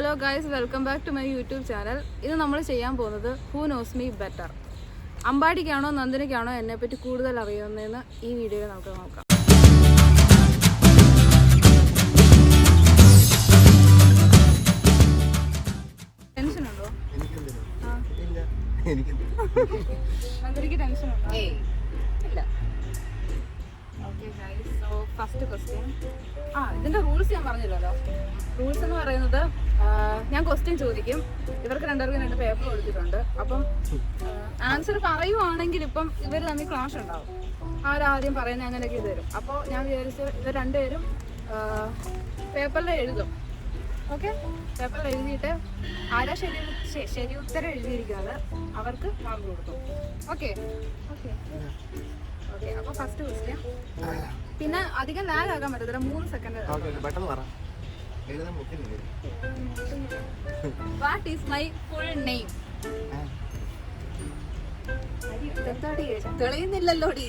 Hello guys, welcome back to my YouTube channel. ഇത് നമ്മൾ ചെയ്യാൻ പോകുന്നത് ഹൂ നോസ് മീ ബെറ്റർ. അമ്പാടിക്കാണോ നന്ദിനിക്കാണോ എന്നെപ്പറ്റി കൂടുതൽ അറിയുന്നതെന്ന് ഈ വീഡിയോയിൽ നമുക്ക് നോക്കാം. ടെൻഷനുണ്ടോ? നന്ദിനിക്ക് ടെൻഷനുണ്ടോ? ഇല്ല. Okay guys, so first question. ഇതിന്റെ റൂൾസ് ഞാൻ പറഞ്ഞില്ലല്ലോ. റൂൾസ് എന്ന് പറയുന്നത്, ഞാൻ ക്വസ്റ്റ്യൻ ചോദിക്കും, ഇവർക്ക് രണ്ടുപേർക്കും 2 പേപ്പർ കൊടുത്തിട്ടുണ്ട്. അപ്പം ആൻസർ പറയുവാണെങ്കിൽ ഇപ്പം ഇവർ തമ്മിൽ ക്ലാഷ് ഉണ്ടാവും. ആരാദ്യം പറയുന്നത് അങ്ങനെയൊക്കെ ഇത് തരും. അപ്പോൾ ഞാൻ വിചാരിച്ചു ഇവർ രണ്ടുപേരും പേപ്പറിൽ എഴുതും. ഓക്കെ, പേപ്പറിൽ എഴുതിയിട്ട് ആരാ ശരി ഉത്തരം എഴുതിയിരിക്കുന്നത് അവർക്ക് മാർക്ക് കൊടുക്കും. Okay okay okay. അപ്പോൾ ഫസ്റ്റ് ക്വസ്റ്റ്യൻ. പിന്നെ അധികം ലാഗ് ആക്കാൻ പറ്റത്തില്ല, 3 second. What is my full name? തെളിയുന്നില്ലല്ലോടി.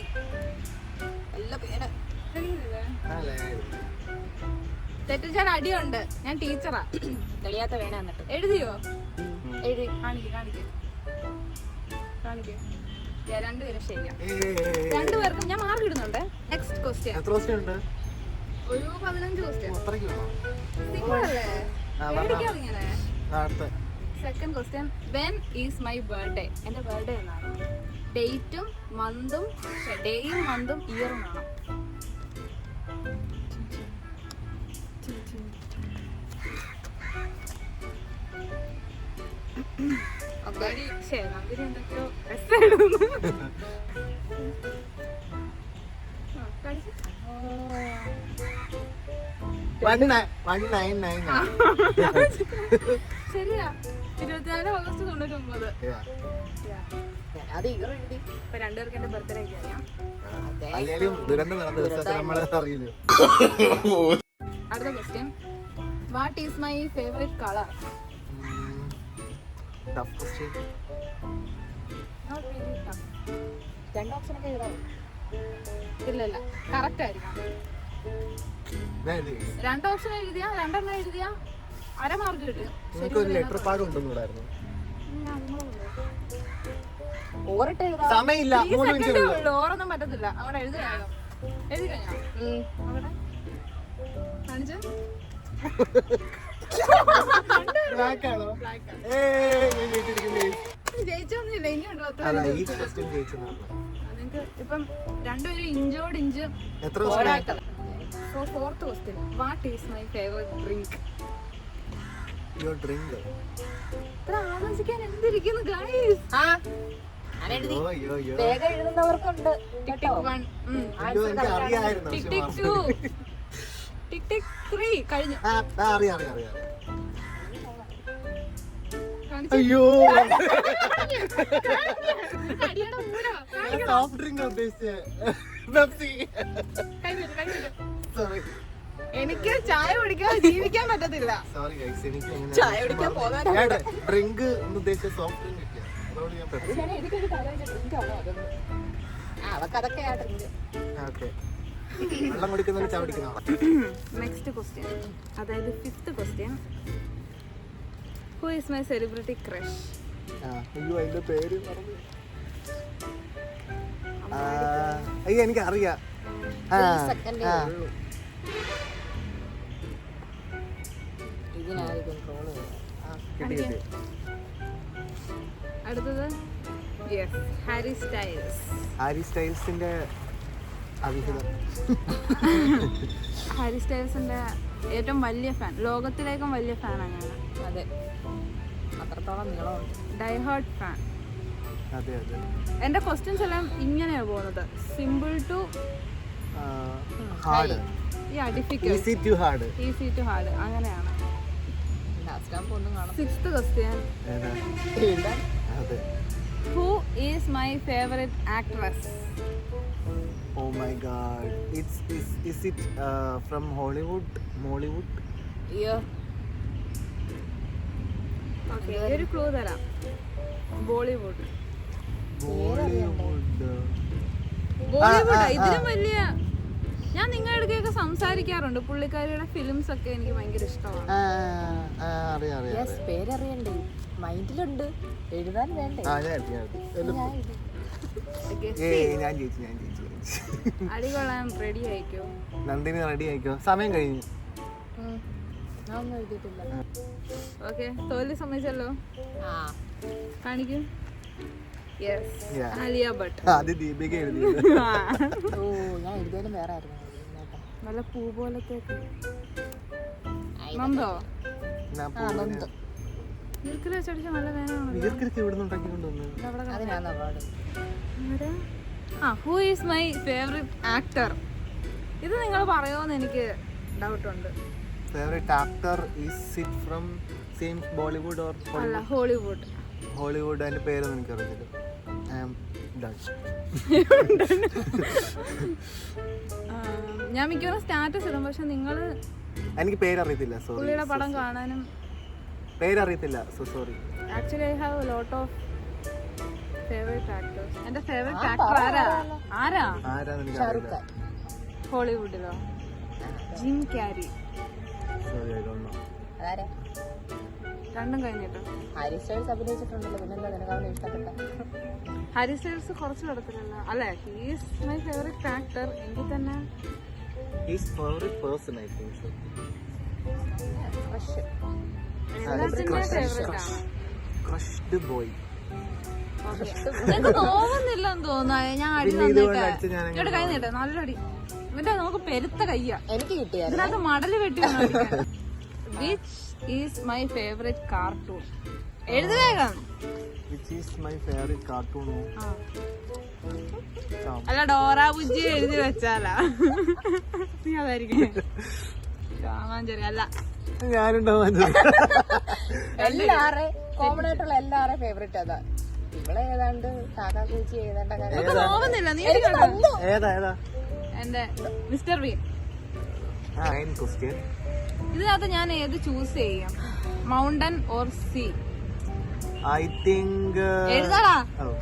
തെറ്റിച്ചാൻ അടിയുണ്ട്. ഞാൻ ടീച്ചറാ. തെളിയാത്ത വേണ എന്നിട്ട് എഴുതിയോ? എഴുതി കാണിക്കേ. രണ്ടുപേരും ശരിയാ. രണ്ടുപേർക്കും ഞാൻ മാർക്ക് ഇടുന്നുണ്ട്. Next question. ഒരു 15 question. Second question. When is my birthday? എന്റെ ബർത്ത്ഡേ എന്നാണ്. ഡേറ്റും മന്തും ഇയറും വേണം. നന്ദിനി എന്തൊക്കെയോ ശരിയാ. 24 ഓഗസ്റ്റ് 99. ഇപ്പൊ രണ്ടുപേർക്ക് എന്റെ ബർത്ത്ഡേ ഒക്കെ അറിയാം. അടുത്ത question. What is my favourite colour? രണ്ട് ഓപ്ഷൻ ഒക്കെ എഴുതാം. ഇല്ല കറക്റ്റ് ആയിരിക്കാം. 2 ഓപ്ഷൻ എഴുതിയാ 2 എഴുതിയാ അര മാർക്ക് കിട്ടും. ഓറൊന്നും പറ്റത്തില്ല. അവിടെ എഴുതി കഴിഞ്ഞോ? അവിടെ കാണിച്ചു. ജയിച്ചൊന്നുമില്ല, ഇനിയുണ്ടോ? നിങ്ങൾക്ക് ഇപ്പം രണ്ടുപേരും ഇഞ്ചോട് inch. So fourth question. What is my favorite drink? Your drink. ഇത്ര ആലോചിക്കാൻ എന്തിരിക്കുന്നു ഗൈസ്? വേഗം എഴുതുന്നവർക്കുണ്ട്. ടിക് ടിക് 1, ടിക് ടിക് 2, ടിക് ടിക് 3 കഴിഞ്ഞു. അയ്യോ, സോഫ്റ്റ് ഡ്രിങ്ക് എനിക്ക് ചായ കുടിക്കാൻ ജീവിക്കാൻ പറ്റത്തില്ല. ചായ കുടിക്കാൻ പോകാൻ ഡ്രിങ്ക് ഉദ്ദേശിച്ച സോഫ്റ്റ് ഡ്രിങ്ക്. അവക്കതൊക്കെ വെള്ളം കുടിക്കുന്ന ചാവടിക്കുന്ന. നെക്സ്റ്റ് ക്വസ്റ്റ്യൻ, അതായത് 5th question. Who is my celebrity crush? അയ്യോ, അതിന്റെ പേര് അയ്യോ എനിക്ക് അറിയാം. അടുത്തത് ഹാരി സ്റ്റൈൽസ്. ഹാരി സ്റ്റൈൽസിന്റെ അഭിഹിതം. ഹാരി സ്റ്റൈൽസിന്റെ ഏറ്റവും വലിയ ഫാൻ, ലോകത്തിലേക്കും വലിയ ഫാനാണ് ഞാൻ. അതെ, അത്രത്തോളം നീളമുണ്ട്. Diehard fan. അതെ അതെ. എന്റെ ക്വസ്റ്റ്യൻസ് എല്ലാം ഇങ്ങനെയാ പോകുന്നത്. Simple to hard, difficult, easy to hard, അങ്ങനെയാണ്. 6th question. Who is my favorite actress? Oh my god, is it from Hollywood? Yeah. Okay, ഒരു ക്ലൂ തരാം. ബോളിവുഡ്. ഇതിലും വലിയ. ഞാൻ നിങ്ങളുടെ സംസാരിക്കാറുണ്ട്. പുള്ളിക്കാരിയുടെ ഫിലിംസ് ഒക്കെ എനിക്ക് ഭയങ്കര ഇഷ്ടമാണ്. പേരറിയണ്ടേ, മൈൻഡിലുണ്ട്, എഴുതാൻ വേണ്ടേ? ആ ഞാൻ എഴുതി, ഞാൻ എഴുതി. ഞാൻ ജയിച്ചു. അടികൊള്ളാൻ റെഡി ആയിക്കോ. നന്ദിനി റെഡി ആയിക്കോ, സമയം കഴിഞ്ഞു. ഒന്നും എഴുതിയിട്ടില്ല. ഓക്കെ, തോൽവി സമ്മതിച്ചല്ലോ. കാണിക്കും. Yes, Yeah. ആലിയ ഭട്ട്. അത് ദീപിക എഴുതിയത്. ഓ, ഞാൻ എഴുതിയാലും വേറെ ആയിരുന്നു. നല്ല പൂ പോലത്തെ നന്ദോ നന്ദു. നീർക്കിൽ വെച്ചടിച്ച നല്ല വേനാണ്. നീർക്കിലൊക്കെ ഇവിടുന്ന് ഉണ്ടാക്കിക്കൊണ്ടുവന്നു. അതിനാണ് award. Who is my favourite actor? ഇത് നിങ്ങൾ പറയുമോന്ന് എനിക്ക് ഡൗട്ട് ഉണ്ട്. Favourite actor is it from same Bollywood or അല്ല, ഹോളിവുഡ്. ഹോളിവുഡ്. അതിന്റെ പേരൊന്നും എനിക്കറിയില്ല. ഞാൻ മിക്കവാറും സ്റ്റാറ്റസ് ഇടും, പക്ഷെ നിങ്ങള് എനിക്ക് പേരറിയത്തില്ല, സോറി. പുള്ളിയുടെ പടം കാണാനും പേരറിയത്തില്ല, so sorry. Actually I have lot of favourite actors. എന്റെ ഫേവറേറ്റ് ആക്ടർ ആരാ? ആരാന്ന് എനിക്കറിയില്ല. ഹോളിവുഡിലോ? Jim Carrey. Sorry, I don't know. അതാരെ? രണ്ടും കഴിഞ്ഞിട്ടോ. ഹാരി സ്റ്റൈൽസ് അഭിനയിച്ചിട്ടുണ്ടല്ലോ, പിന്നെന്താ നിനക്ക് അവനെ ഇഷ്ടപ്പെട്ട? ഹാരി സ്റ്റൈൽസ് കുറച്ച് പടത്തിലല്ല അല്ലേ? He's my favourite actor. എങ്കിൽ തന്നെ His favorite person, I think so. എല്ലാത്തിന്റെ ഫേവറേറ്റ് ആണ്. Crushed boy. നിങ്ങൾക്ക് തോന്നുന്നില്ലെന്ന് തോന്നുന്നു. ഞാൻ അടി പിന്നെ ഇതുകൊണ്ട് തന്നിട്ട് അടിച്ച് ഞാൻ ഇങ്ങോട്ട് കൈ നീട്ടെ, നല്ലടി. ഇവന്റെ നമുക്ക് പെരുത്ത കയ്യാ. എനിക്ക് കിട്ടിയായിരുന്നു. ഇതിനകത്ത് മടല് വെട്ടി. Which is my favourite cartoon? എഴുതി വേഗം. Which is my favorite cartoon? അല്ല, ഡോറ ബുജ്ജി എഴുതി വെച്ചാലാ നീ അതായിരിക്കും. കാമാഞ്ചേരി അല്ല. ഞാനുണ്ടാവാൻ എല്ലാരെ കോമൺ ആയിട്ടുള്ള എല്ലാരെ ഫേവറേറ്റ് അതാ. ഇവിടെ ഏതാണ്ട് കാക്കാക്കൂച്ചി ഏതാണ്ട് നമുക്ക് തോന്നുന്നില്ല. നീ ഏതാ എന്റെ മിസ്റ്റർ ബീൻ. ക്വസ്റ്റ്യൻ. ഇതിനകത്ത് ഞാൻ ഏത് ചൂസ് ചെയ്യും? Mountain or sea? I think എഴുതാടാ. oh.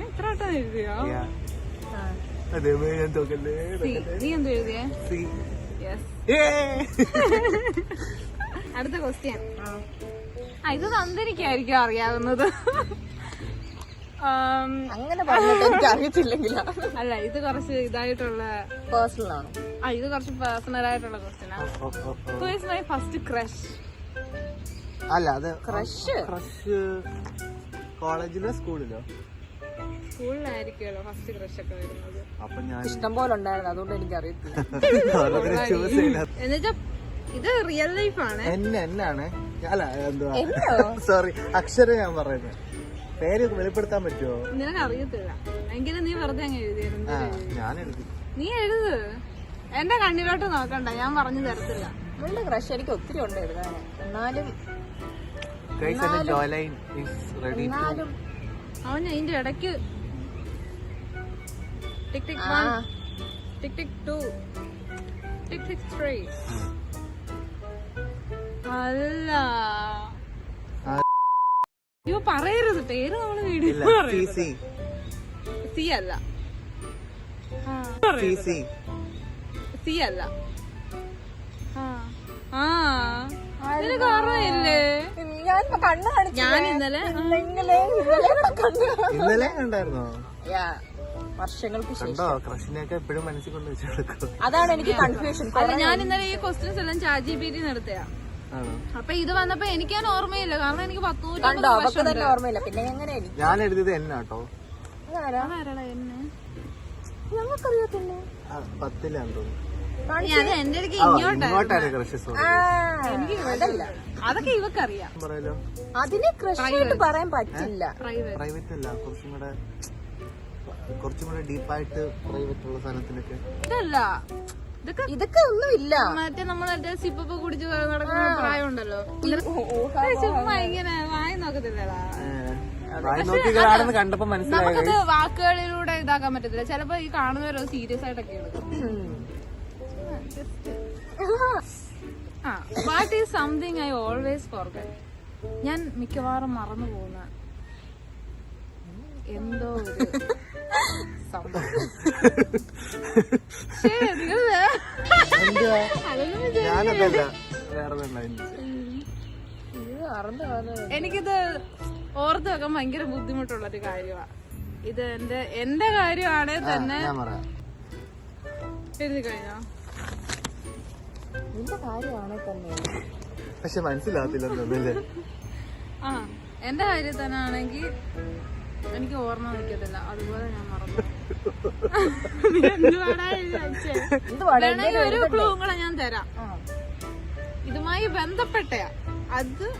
ഇത്ര വട്ടം എഴുതിയോ? Yeah. അതെ, ഞാൻ തോക്കല്ലേ. സി. നീ എന്ത് എഴുതിയേ? See. യെസ്. Yay! അടുത്ത ക്വസ്റ്റ്യൻ. ഇത് നന്ദനിക്കായിരിക്കും അറിയാവുന്നത്. അങ്ങനെ പറഞ്ഞിട്ട് എനിക്ക് അറിയത്തില്ലെങ്കിലോ. അല്ല, ഇത് കുറച്ച് ഇതായിട്ടുള്ള പേഴ്സണൽ ആണ്. ഇത് കുറച്ച് പേഴ്സണൽ ആയിട്ടുള്ള ക്വസ്റ്റ്യൻ ആണ്. Who is my first crush? അല്ല, അത് ക്രഷ് കോളേജിലോ സ്കൂളിലോ? സ്കൂളിലായിരിക്കുമല്ലോ ഫസ്റ്റ് ക്രഷ് ഒക്കെ വരുന്നത്. അപ്പൊ ഞാൻ ഇഷ്ടം പോലെ ഉണ്ടായിരുന്നു, അതുകൊണ്ട് എനിക്ക് അറിയത്തില്ല. ചൂസ് ചെയ്യില്ല. എന്നുവെച്ചാ ഇത് റിയൽ ലൈഫ് ആണ്. എന്നാണ്. അല്ല, എന്തുവാ, സോറി, അക്ഷരം ഞാൻ പറയുന്നത്. പേര് വെളിപ്പെടുത്താൻ പറ്റുമോ? നിനക്ക് അറിയത്തില്ല എങ്കിലും നീ വെറുതെ അങ്ങ് എഴുതിയിരുന്നു. ഞാൻ എഴുതി. നീ എഴുത്. എന്റെ കണ്ണിലോട്ട് നോക്കണ്ട, ഞാൻ പറഞ്ഞു തരത്തില്ല. ഇവളുടെ ക്രഷ് എനിക്ക് ഒത്തിരി ഉണ്ട് എഴുതാന്. എന്നാലും അവൻ ഇതിന്റെ ഇടയ്ക്ക് ടിക് ടിക് 1 ടിക് ടിക് 2 ടിക് ടിക് 3 അല്ല. അയ്യോ, പറയരുത് പേര്. നമ്മള് വീഡിയോ സി അല്ല. സി അല്ല. നിനക്ക് ഓർമ്മയില്ലേ? ഞാൻ ഇന്നലെ ഇന്നലെ കണ്ടായിരുന്നോ? വർഷങ്ങൾക്ക് കണ്ടോ? ക്രഷിനെയൊക്കെ എപ്പോഴും മനസ്സിൽ കൊണ്ട് വെച്ചെടുക്കും. അതാണ് എനിക്ക് കൺഫ്യൂഷൻ. അല്ല, ഞാൻ ഇന്നലെ ഈ ക്വസ്റ്റ്യൻസ് എല്ലാം ChatGPT നടത്തിയാ. അപ്പൊ ഇത് വന്നപ്പോ എനിക്കാൻ ഓർമ്മയില്ല, കാരണം എനിക്ക് 10 ഓർമ്മയില്ല. പിന്നെ എങ്ങനെ ഞാൻ എഴുതിയത് എന്നാട്ടോ? ഞങ്ങൾക്കറിയത്തില്ല. 10ലാന്ന് തോന്നുന്നു. എന്റെ അടുക്ക് ഇങ്ങോട്ടാണ് ക്രഷ്. അതല്ല, അതൊക്കെ ഇവക്കറിയാം. പറയാലോ, അതിനെ ക്രഷ് ആയിട്ട് പറയാൻ പറ്റില്ല. പ്രൈവറ്റ് അല്ല, കുറച്ചും കൂടെ ഡീപ്പായിട്ട് പ്രൈവറ്റ് ഉള്ള സ്ഥലത്തിനൊക്കെ. ഇതല്ല, ഇതൊക്കെ ഒന്നുമില്ല. മറ്റേ നമ്മൾ മറ്റേ സിപ്പൊക്കെ കുടിച്ച് നടക്കുന്ന പ്രായം ഉണ്ടല്ലോ. ചുമ്മാ ഇങ്ങനെ വായി നോക്കത്തില്ലടാ. കണ്ടപ്പോ മനസ്സിലായി. നമുക്കത് വാക്കുകളിലൂടെ ഇതാക്കാൻ പറ്റത്തില്ല. ചിലപ്പോ ഈ കാണുന്നവരോ സീരിയസ് ആയിട്ടൊക്കെ എടുക്കും. What is something I always forget? ഞാൻ മിക്കവാറും മറന്നു പോകുന്ന എന്തോ ഒരു എന്തുവാ ഞാനതല്ല വേറെ എനിക്കിത് ഓർത്ത് വെക്കാൻ ഭയങ്കര ബുദ്ധിമുട്ടുള്ളൊരു കാര്യമാണ്. ഇത് എന്റെ കാര്യമാണെ തന്നെ ഞാൻ പറയാം. എഴുതി കഴിഞ്ഞോ? നിന്റെ കാര്യമാണെ തന്നെ പക്ഷെ മനസ്സിലാകത്തില്ലെന്നല്ലേ. ആ എന്റെ കാര്യം തന്നെ ആണെങ്കിൽ എനിക്ക് ഓർമ്മ നിൽക്കത്തില്ല, അതുപോലെ ഞാൻ മറന്നു. വേണമെങ്കിൽ ഒരു ക്ലൂ കൂടെ ഞാൻ തരാം. ഇതുമായി ബന്ധപ്പെട്ട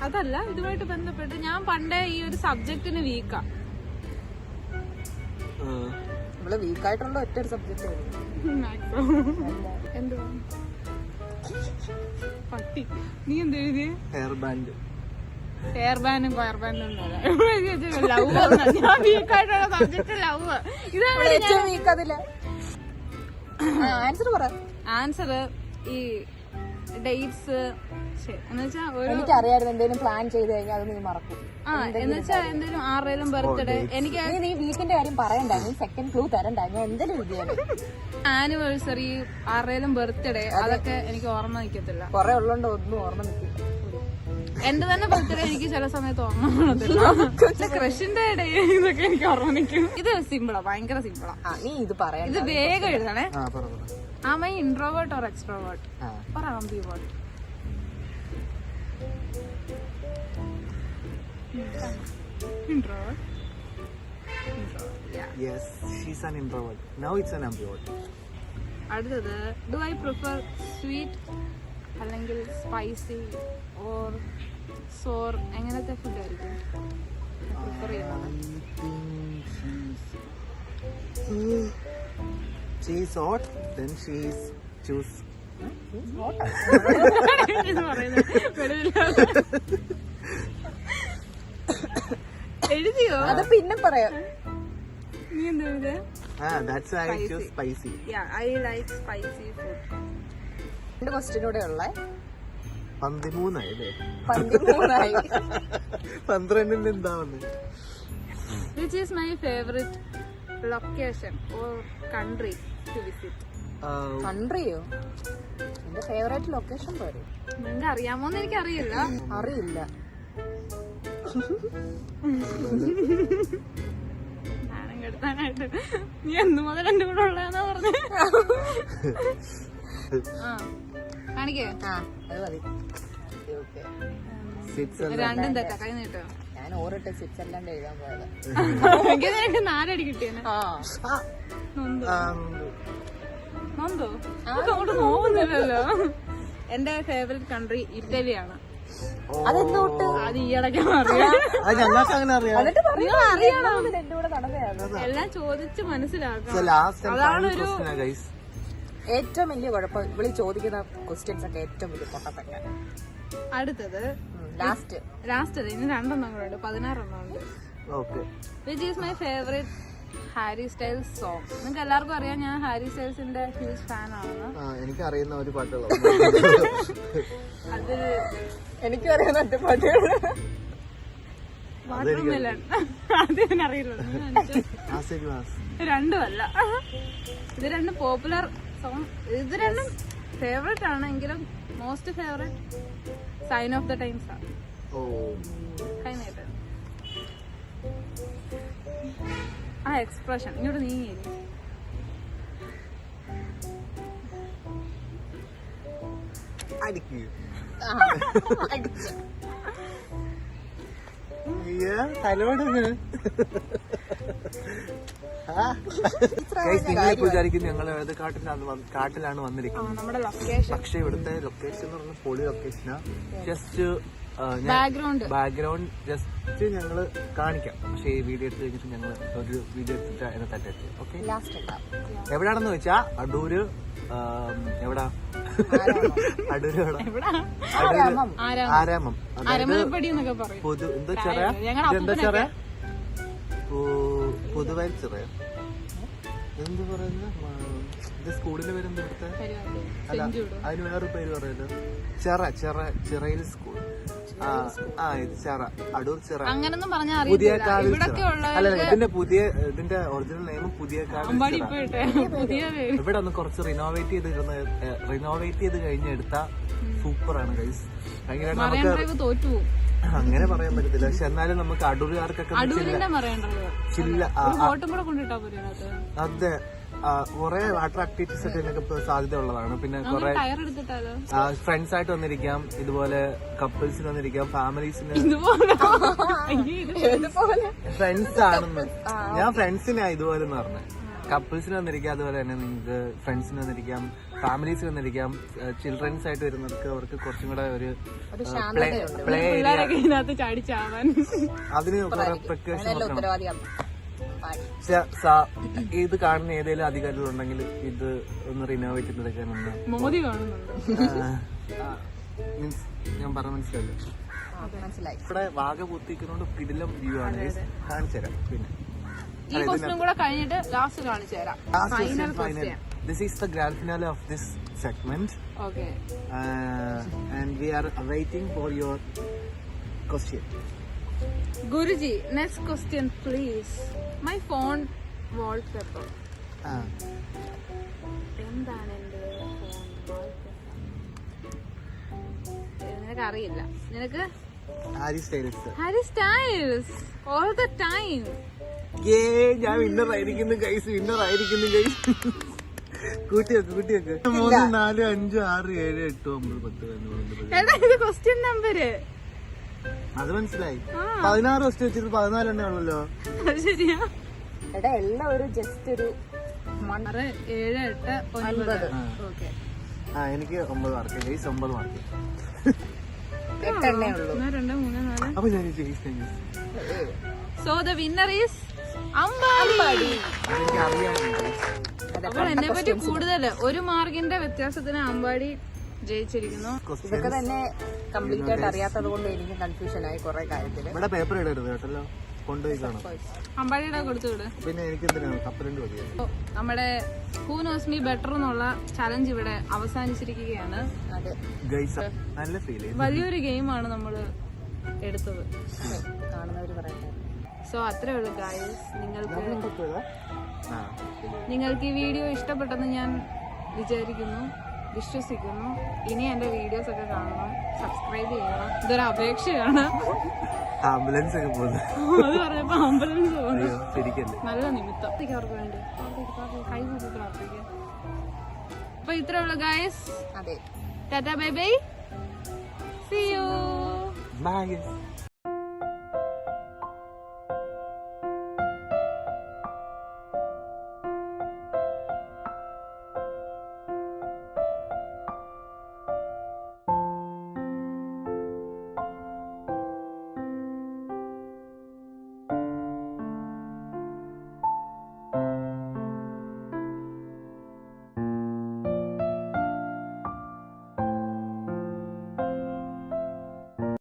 അതല്ല, ഇതുമായിട്ട് ബന്ധപ്പെട്ട് ഞാൻ പണ്ടേ ഈ ഒരു സബ്ജക്റ്റിന് വീക്കാ. നമ്മള് വീക്കായിട്ടുള്ള ഒറ്റ ഒരു സബ്ജക്റ്റ് എന്തുവാ? പട്ടി. നീ എന്ത് എഴുതിയേ? Hair band. ഹെയർ ബാൻഡും ഫയർ ബാൻഡും ഒന്നും ലവ്. ഞാൻ വീക്കായിട്ടുള്ള സബ്ജക്ട് ലവ്. ഏറ്റവും വീക്ക് അതില്ല. ആൻസർ പറ. ആൻസർ ഈ ഡേറ്റ്സ് എന്നുവെച്ചാ എനിക്കറിയായിരുന്നു എന്തെങ്കിലും പ്ലാൻ ചെയ്ത് കഴിഞ്ഞാൽ അത് നീ മറക്കും. എന്നുവെച്ചാ എന്തെങ്കിലും ആരുടെയും ബർത്ത്ഡേ എനിക്ക് നീ വീക്കിന്റെ കാര്യം പറയണ്ട, നീ സെക്കൻഡ് ക്ലൂ തരണ്ട, ഞാൻ എന്തെങ്കിലും വിദ്യാലയം ആനിവേഴ്സറി ആരുടെയും ബർത്ത്ഡേ അതൊക്കെ എനിക്ക് ഓർമ്മ നിൽക്കത്തില്ല. കൊറേ ഉള്ളോണ്ട് ഒന്നും ഓർമ്മ നിൽക്കില്ല. എന്റെ തന്നെ ബർത്ത്ഡേ എനിക്ക് ചില സമയത്ത് ഓർമ്മ കാണത്തില്ല. ക്രഷിന്റെ ഇതൊക്കെ എനിക്ക് ഓർമ്മ നിൽക്കും. ഇത് സിമ്പിളാ, ഭയങ്കര സിമ്പിളാ. നീ ഇത് പറയാ. ഇത് വേഗം എഴുതണേ. Am I introvert or extrovert? Or ambivert? Introvert. Yeah. Yes, she's an introvert. Now it's an ambivert. അടുത്തത്, do I prefer sweet അല്ലെങ്കിൽ spicy or sour? എങ്ങനത്തെ ഫുഡ് ആയിരിക്കും പ്രിഫർ ചെയ്യുന്നത്? She's hot, then she's choose. എഴുതിയോ? അത് പിന്നെ പറയാം. നീ എന്താ എഴുതിയ? That's why I choose spicy. Yeah, I like spicy food. രണ്ട് ക്വസ്റ്റ്യൻ കൂടെ ഉള്ളേ. 13 ആയില്ലേ? 13 12 എന്താ വന്നത്? Which is my favorite location or country to visit? കൺട്രിയോ? എന്റെ ഫേവറേറ്റ് ലൊക്കേഷൻ പറയും. നിനക്ക് അറിയാമോന്ന് എനിക്ക് അറിയില്ല. അറിയില്ല. നാണം കെടുത്താനായിട്ട് നീ എന്ന് മുതൽ എന്റെ കൂടെ ഉള്ളതെന്നാ പറഞ്ഞേ. കാണിക്കേ? അത് മതി. രണ്ടും തെറ്റാ, കൈ നീട്ടോ. ഞാൻ ഓരോ സ്വിറ്റ്സർലൻഡ് എഴുതാൻ പോയത്. എനിക്ക് 4 അടി കിട്ടിയേനെ. നൊന്തോ? അങ്ങോട്ട് നോക്കുന്നില്ലല്ലോ. എന്റെ ഫേവറേറ്റ് കൺട്രി ഇറ്റലിയാണ്. അതെന്തോട്ട്? അത് ഈയിടയ്ക്ക് അറിയാം. നിങ്ങൾ അറിയണം. എന്റെ കൂടെ നടന്നതാണ്. എല്ലാം ചോദിച്ച് മനസ്സിലാക്കണം. അതാണൊരു ഏറ്റവും വലിയ കുഴപ്പം. ഇവളി ചോദിക്കുന്ന ക്വസ്റ്റ്യൻസ് ഒക്കെ ഏറ്റവും വലിയ പൊട്ടത്തൊക്കെ. അടുത്തത് ലാസ്റ്റ് ഇനി 2 എണ്ണം കൂടെ ഉണ്ട്, 16 എണ്ണം ഉണ്ട്. Which is my favourite Harry styles song? നിങ്ങൾക്ക് എല്ലാവർക്കും അറിയാം ഞാൻ ഹാരി സ്റ്റൈൽസിന്റെ ഹ്യൂജ് ഫാൻ ആണെന്ന്. എനിക്ക് അറിയുന്ന ഒരു പാട്ടുള്ള അത് എനിക്കും അറിയാവുന്ന ഒറ്റ പാട്ടുകൾ. വാട്ടർമെലൺ. അത് ഞാൻ അറിയില്ല. രണ്ടുമല്ല, ഇത് 2 പോപ്പുലർ സോങ്. ഇത് 2 ഫേവറേറ്റ് ആണെങ്കിലും most favourite sign of the times ആണ്. കഴിഞ്ഞിട്ട് ആ എക്സ്പ്രഷൻ ഇങ്ങോട്ട് നീങ്ങി. നിങ്ങളൊക്കെ വിചാരിക്കും ഞങ്ങൾ ഏത് കാട്ടിലാണ് വന്നിരിക്കുന്നത്. നമ്മുടെ ലൊക്കേഷൻ. പക്ഷെ ഇവിടുത്തെ ലൊക്കേഷൻ എന്ന് പറഞ്ഞാൽ പൊളി ലൊക്കേഷനാ. ജസ്റ്റ് ബാക്ക്ഗ്രൗണ്ട് ജസ്റ്റ് ഞങ്ങള് കാണിക്കാം. പക്ഷെ ഈ വീഡിയോ എടുത്ത് കഴിഞ്ഞിട്ട് ഞങ്ങൾ ഒരു വീഡിയോ എടുത്തിട്ട് അതിനെ തട്ടിട്ട്. ഓക്കെ, എവിടാണെന്ന് വെച്ചാ അടൂര്. എവിടാ അടൂര്? ആരാമം. എന്താ ചെറിയ പൊതുവായി ചെറിയ എന്ത് പറയുന്ന ഇത് സ്കൂളിന്റെ പേരെന്താ ഇവിടുത്തെ? അല്ല, അതിന് വേറൊരു പേര് പറയല്ലോ. ചിറയിൽ സ്കൂൾ. ഇത് ചിറ, അടൂർ ചിറ, അങ്ങനൊന്നും പറഞ്ഞാൽ പുതിയ അറിയില്ല. കാവിൽ ഇവിടൊക്കെ ചിറ. ഉള്ള അല്ല ഇതിന്റെ ഒറിജിനൽ നെയിം പുതിയ കാവിൽ അമ്പാടി ചിറ. ഇപ്പൊ ഇട്ടെ പുതിയ പേര്. ഇവിടെ ഒന്ന് കുറച്ച് റിനോവേറ്റ് ചെയ്ത് കഴിഞ്ഞെടുത്ത സൂപ്പറാണ് ഗൈസ്. ഭയങ്കരമായിട്ട് മറൈൻ നമുക്ക് ഡ്രൈവ് തോറ്റുപോകും. അങ്ങനെ പറയാൻ പറ്റത്തില്ല. പക്ഷെ എന്നാലും നമുക്ക് അടൂരുകാർക്കൊക്കെ അടൂരിന്റെ മറൈൻ ഡ്രൈവ് ചില്ല ഒരു ബോട്ടും കൂടെ കൊണ്ടിട്ടാ പോരെ അതിനകത്ത്. അതെ കുറെ വാട്ടർ ആക്ടിവിറ്റീസ് ഒക്കെ ഇതിനൊക്കെ സാധ്യത ഉള്ളതാണ്. പിന്നെ കുറെ ടയർ എടുത്തിട്ടാലോ ഫ്രണ്ട്സ് ആയിട്ട് വന്നിരിക്കാം, ഇതുപോലെ കപ്പിൾസിന് വന്നിരിക്കാം, ഫാമിലീസിന്. ഇതുപോലെ ഇതുപോലെ ഫ്രണ്ട്സ് ആണെന്ന് ഞാൻ ഫ്രണ്ട്സിനാ ഇതുപോലെ എന്ന് പറഞ്ഞത്. കപ്പിൾസിന് വന്നിരിക്കാം, അതുപോലെ തന്നെ നിങ്ങൾക്ക് ഫ്രണ്ട്സിന് വന്നിരിക്കാം, ഫാമിലീസിന് വന്നിരിക്കാം. ചിൽഡ്രൻസ് ആയിട്ട് വരുന്നവർക്ക് അവർക്ക് കുറച്ചും കൂടെ ഒരു പ്ലേ ഏരിയ, പിള്ളേരൊക്കെ ഇതിനകത്ത് ചാടിച്ചാവാൻ. അതിന് കുറെ പ്രിക്കോഷൻ നോക്കണം. ഉത്തരവാദിയാണ്. ഇത് കാണുന്ന ഏതെങ്കിലും അധികാരികളുണ്ടെങ്കിൽ ഇത് ഒന്ന് റിനോവേറ്റ് ചെയ്തെടുക്കാനൊന്ന് മോദി കാണുന്നുണ്ട്. മീൻസ് ഞാൻ പറഞ്ഞ മനസ്സിലല്ലോ. മനസ്സിലായി. ഇവിടെ വാഗ പൂത്തിക്കുന്നോണ്ട് കിടിലം വ്യൂ ആണ്. കാണിച്ചു തരാം. പിന്നെ ഈ ക്വസ്റ്റ്യൻ കൂടെ കഴിഞ്ഞിട്ട് ലാസ്റ്റ് കാണിച്ചു തരാം. Final question. This is the grand finale of this segment. Okay. And we are waiting for your question. Guruji, next question please. My phone wallpaper. എന്താണ് എന്റെ ഫോൺ wallpaper? നിനക്ക് അറിയില്ല. നിനക്ക് Harry Styles. Harry Styles all the time. ഞാൻ winner ആയിരിക്കുന്നു guys, winner ആയിരിക്കുന്നു guys. കൂട്ടി വെക്ക് 3 4 5 6 7 8 9 10 11 എടാ ഇത് ക്വസ്റ്റ്യൻ നമ്പർ. അത് മനസ്സിലായി. 16 ക്വസ്റ്റ്യൻ വെച്ചിട്ട് 14 എണ്ണേ ഉള്ളല്ലോ. ശരിയാ. എടാ എല്ലാം ഒരു ജസ്റ്റ് ഒരു 6 7 8 9. ഓക്കെ. എനിക്ക് 9 മാർക്ക് ഗൈസ്, 9 മാർക്ക്. 8 എണ്ണേ ഉള്ളൂ. 1 2 3 4. അപ്പൊ ഞാൻ ജയിച്ചു. So the winner is Ambadi. അതെനിക്ക് അറിയാം. അപ്പോൾ എന്നെ പറ്റി കൂടുതൽ 1 മാർക്കിന്റെ വ്യത്യാസത്തിന് അമ്പാടി ജയിച്ചിരിക്കുന്നു. ഇതൊക്കെ തന്നെ കംപ്ലീറ്റ് ആയിട്ട് അറിയാത്തത് കൊണ്ട് എനിക്ക് കൺഫ്യൂഷൻ ആയി കുറെ കാര്യത്തില്. ഇവിടെ പേപ്പർ ഇടരുത് കേട്ടല്ലോ, കൊണ്ടുപോയി കാണാം. അമ്പാടിയുടെ കൊടുത്തു വിട്. പിന്നെ എനിക്ക് എന്തിനാണ് കപ്പലണ്ട് മതിയാണ്. നമ്മുടെ ഹൂ നോസ് മീ ബെറ്റർ എന്നുള്ള ചലഞ്ച് ഇവിടെ അവസാനിച്ചിരിക്കുകയാണ്. അതെ ഗൈസ് നല്ല ഫീൽ ചെയ്തു. വലിയൊരു ഗെയിമാണ് നമ്മൾ എടുത്തത്. കാണുന്നവര് പറയട്ടെ. സോ അത്രേ ഉള്ളൂ ഗൈസ്. നിങ്ങൾക്ക് ഈ വീഡിയോ ഇഷ്ടപ്പെട്ടെന്ന് ഞാൻ വിചാരിക്കുന്നു, വിശ്വസിക്കുന്നു. ഇനി എന്റെ വീഡിയോസ് ഒക്കെ കാണണം, സബ്സ്ക്രൈബ് ചെയ്യണം. ഇതൊരു അപേക്ഷയാണ്. ആംബുലൻസ് ഒക്കെ പോകുന്നു. അത് പറഞ്ഞപ്പോ ആംബുലൻസ് പോകുന്നു. ശരിക്കല്ലേ, നല്ല നിമിത്തം അവർക്ക് വേണ്ടി കൈ കൂട്ടി പ്രാർത്ഥിക്കാം. അപ്പൊ ഇത്രേ ഉള്ളൂ ഗൈസ്. അതെ, tata bye bye, see you. By.